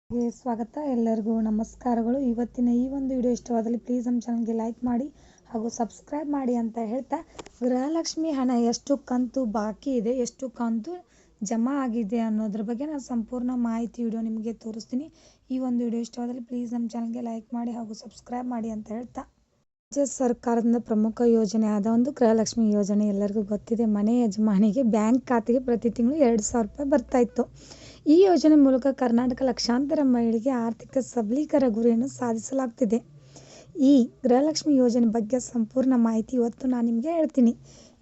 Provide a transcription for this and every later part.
ಸ್ವಾಗತ. ಎಲ್ಲರಿಗೂ ನಮಸ್ಕಾರಗಳು. ಇವತ್ತಿನ ಈ ಒಂದು ವಿಡಿಯೋ ಇಷ್ಟವಾದಲ್ಲಿ ಪ್ಲೀಸ್ ನಮ್ಮ ಚಾನಲ್ಗೆ ಲೈಕ್ ಮಾಡಿ ಹಾಗೂ ಸಬ್ಸ್ಕ್ರೈಬ್ ಮಾಡಿ ಅಂತ ಹೇಳ್ತಾ, ಗೃಹಲಕ್ಷ್ಮಿ ಹಣ ಎಷ್ಟು ಕಂತು ಬಾಕಿ ಇದೆ, ಎಷ್ಟು ಕಂತು ಜಮಾ ಆಗಿದೆ ಅನ್ನೋದ್ರ ಬಗ್ಗೆ ನಾನು ಸಂಪೂರ್ಣ ಮಾಹಿತಿ ವಿಡಿಯೋ ನಿಮಗೆ ತೋರಿಸ್ತೀನಿ. ಈ ಒಂದು ವಿಡಿಯೋ ಇಷ್ಟವಾದಲ್ಲಿ ಪ್ಲೀಸ್ ನಮ್ಮ ಚಾನಲ್ಗೆ ಲೈಕ್ ಮಾಡಿ ಹಾಗೂ ಸಬ್ಸ್ಕ್ರೈಬ್ ಮಾಡಿ ಅಂತ ಹೇಳ್ತಾ, ರಾಜ್ಯ ಸರ್ಕಾರದ ಪ್ರಮುಖ ಯೋಜನೆ ಆದ ಒಂದು ಗೃಹಲಕ್ಷ್ಮಿ ಯೋಜನೆ ಎಲ್ಲರಿಗೂ ಗೊತ್ತಿದೆ. ಮನೆ ಯಜಮಾನಿಗೆ ಬ್ಯಾಂಕ್ ಖಾತೆಗೆ ಪ್ರತಿ ತಿಂಗಳು 2,000 ರೂಪಾಯಿ ಬರ್ತಾ ಇತ್ತು. ಈ ಯೋಜನೆ ಮೂಲಕ ಕರ್ನಾಟಕ ಲಕ್ಷಾಂತರ ಮಹಿಳೆಗೆ ಆರ್ಥಿಕ ಸಬಲೀಕರಣ ಗುರಿಯನ್ನು ಸಾಧಿಸಲಾಗುತ್ತಿದೆ. ಈ ಗೃಹಲಕ್ಷ್ಮಿ ಯೋಜನೆ ಬಗ್ಗೆ ಸಂಪೂರ್ಣ ಮಾಹಿತಿ ಇವತ್ತು ನಾನು ನಿಮಗೆ ಹೇಳ್ತೀನಿ.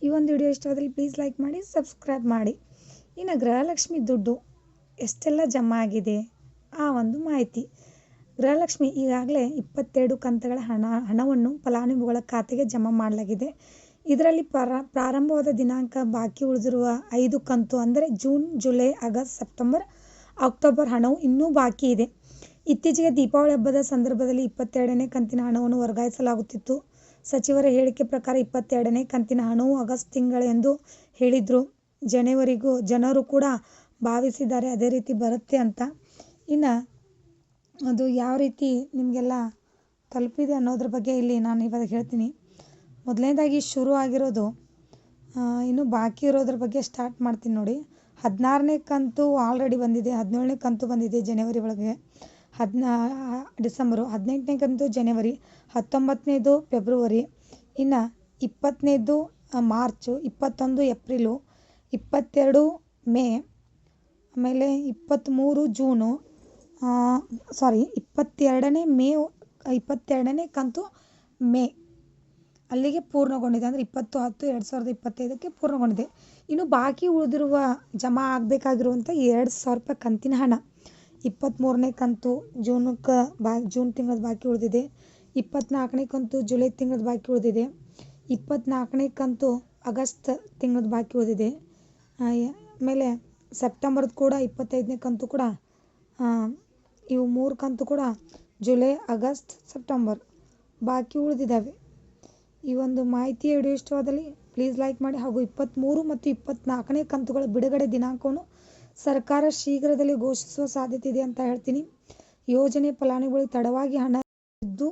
ಈ ಒಂದು ವಿಡಿಯೋ ಇಷ್ಟವಾದಲ್ಲಿ ಪ್ಲೀಸ್ ಲೈಕ್ ಮಾಡಿ, ಸಬ್ಸ್ಕ್ರೈಬ್ ಮಾಡಿ. ಇನ್ನು ಗೃಹಲಕ್ಷ್ಮಿ ದುಡ್ಡು ಎಷ್ಟೆಲ್ಲ ಜಮಾ ಆಗಿದೆ ಆ ಒಂದು ಮಾಹಿತಿ. ಗೃಹಲಕ್ಷ್ಮಿ ಈಗಾಗಲೇ 22 ಕಂತುಗಳ ಹಣವನ್ನು ಫಲಾನುಭವಿಗಳ ಖಾತೆಗೆ ಜಮಾ ಮಾಡಲಾಗಿದೆ. ಇದರಲ್ಲಿ ಪ್ರಾರಂಭವಾದ ದಿನಾಂಕ ಬಾಕಿ ಉಳಿದಿರುವ 5 ಕಂತು ಅಂದರೆ June, July, August, September, October ಹಣವು ಇನ್ನೂ ಬಾಕಿ ಇದೆ. ಇತ್ತೀಚೆಗೆ ದೀಪಾವಳಿ ಹಬ್ಬದ ಸಂದರ್ಭದಲ್ಲಿ 22ನೇ ಕಂತಿನ ಹಣವನ್ನು ವರ್ಗಾಯಿಸಲಾಗುತ್ತಿತ್ತು. ಸಚಿವರ ಹೇಳಿಕೆ ಪ್ರಕಾರ 22ನೇ ಕಂತಿನ ಹಣವು ಆಗಸ್ಟ್ ತಿಂಗಳೆಂದು ಹೇಳಿದ್ರು. ಜನರು ಕೂಡ ಭಾವಿಸಿದ್ದಾರೆ ಅದೇ ರೀತಿ ಬರುತ್ತೆ ಅಂತ. ಇನ್ನು ಅದು ಯಾವ ರೀತಿ ನಿಮಗೆಲ್ಲ ತಲುಪಿದೆ ಅನ್ನೋದ್ರ ಬಗ್ಗೆ ಇಲ್ಲಿ ನಾನು ಇವಾಗ ಹೇಳ್ತೀನಿ. ಮೊದಲನೇದಾಗಿ ಶುರು ಆಗಿರೋದು, ಇನ್ನು ಬಾಕಿ ಇರೋದ್ರ ಬಗ್ಗೆ ಸ್ಟಾರ್ಟ್ ಮಾಡ್ತೀನಿ ನೋಡಿ. 16ನೇ ಕಂತು ಆಲ್ರೆಡಿ ಬಂದಿದೆ, 17ನೇ ಕಂತು ಬಂದಿದೆ ಜನವರಿ ಒಳಗೆ, ಡಿಸೆಂಬರು, 18ನೇ ಕಂತು ಜನವರಿ, 19ನೇದು ಫೆಬ್ರವರಿ, ಇನ್ನು 20ನೇದು ಮಾರ್ಚು, 21 ಏಪ್ರಿಲು, 22 ಮೇ, ಆಮೇಲೆ 23 ಜೂನು, 22ನೇ ಕಂತು ಮೇ ಅಲ್ಲಿಗೆ ಪೂರ್ಣಗೊಂಡಿದೆ. ಅಂದರೆ 20/10/2025ಕ್ಕೆ ಪೂರ್ಣಗೊಂಡಿದೆ. ಇನ್ನು ಬಾಕಿ ಉಳಿದಿರುವ ಜಮಾ ಆಗಬೇಕಾಗಿರುವಂಥ 2,000 ರೂಪಾಯಿ ಕಂತಿನ ಹಣ 23ನೇ ಕಂತು ಜೂನ್ ತಿಂಗಳದ ಬಾಕಿ ಉಳಿದಿದೆ, 24ನೇ ಕಂತು ಜುಲೈ ತಿಂಗಳದ ಬಾಕಿ ಉಳಿದಿದೆ, 24ನೇ ಕಂತು ಆಗಸ್ಟ್ ತಿಂಗಳದ ಬಾಕಿ ಉಳಿದಿದೆ. ಆಮೇಲೆ ಸೆಪ್ಟೆಂಬರ್ದು ಕೂಡ 25ನೇ ಕಂತು ಕೂಡ, ಇವು 3 ಕಂತು ಕೂಡ ಜುಲೈ, ಆಗಸ್ಟ್, ಸೆಪ್ಟೆಂಬರ್ ಬಾಕಿ ಉಳಿದಿದ್ದಾವೆ. ಈ ಒಂದು ಮಾಹಿತಿಯ ವಿಡಿಯೋ ಇಷ್ಟವಾದಲ್ಲಿ ಪ್ಲೀಸ್ ಲೈಕ್ ಮಾಡಿ ಹಾಗೂ 23 ಮತ್ತು 24ನೇ ಕಂತುಗಳ ಬಿಡುಗಡೆ ದಿನಾಂಕವನ್ನು ಸರ್ಕಾರ ಶೀಘ್ರದಲ್ಲೇ ಘೋಷಿಸುವ ಸಾಧ್ಯತೆ ಇದೆ ಅಂತ ಹೇಳ್ತೀನಿ. ಯೋಜನೆ ಫಲಾನುಭವಿಗಳಿಗೆ ತಡವಾಗಿ ಹಣ ಇದ್ದು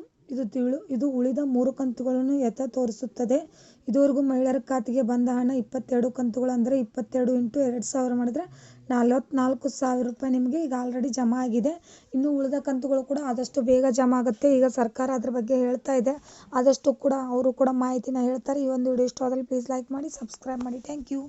ಇದು ಉಳಿದ 3 ಕಂತುಗಳನ್ನು ಎತ್ತ ತೋರಿಸುತ್ತದೆ. ಇದುವರೆಗೂ ಮಹಿಳೆಯರ ಖಾತೆಗೆ ಬಂದ ಹಣ 22 ಕಂತುಗಳು ಅಂದರೆ 22 × 2,000 ಮಾಡಿದರೆ 44,000 ರೂಪಾಯಿ ನಿಮಗೆ ಈಗ ಆಲ್ರೆಡಿ ಜಮಾ ಆಗಿದೆ. ಇನ್ನು ಉಳಿದ ಕಂತುಗಳು ಕೂಡ ಆದಷ್ಟು ಬೇಗ ಜಮಾ ಆಗುತ್ತೆ. ಈಗ ಸರ್ಕಾರ ಅದ್ರ ಬಗ್ಗೆ ಹೇಳ್ತಾ ಇದೆ, ಆದಷ್ಟು ಕೂಡ ಅವರು ಕೂಡ ಮಾಹಿತಿನ ಹೇಳ್ತಾರೆ. ಈ ಒಂದು ವಿಡಿಯೋ ಇಷ್ಟವಾದಲ್ಲಿ ಪ್ಲೀಸ್ ಲೈಕ್ ಮಾಡಿ, ಸಬ್ಸ್ಕ್ರೈಬ್ ಮಾಡಿ. Thank you.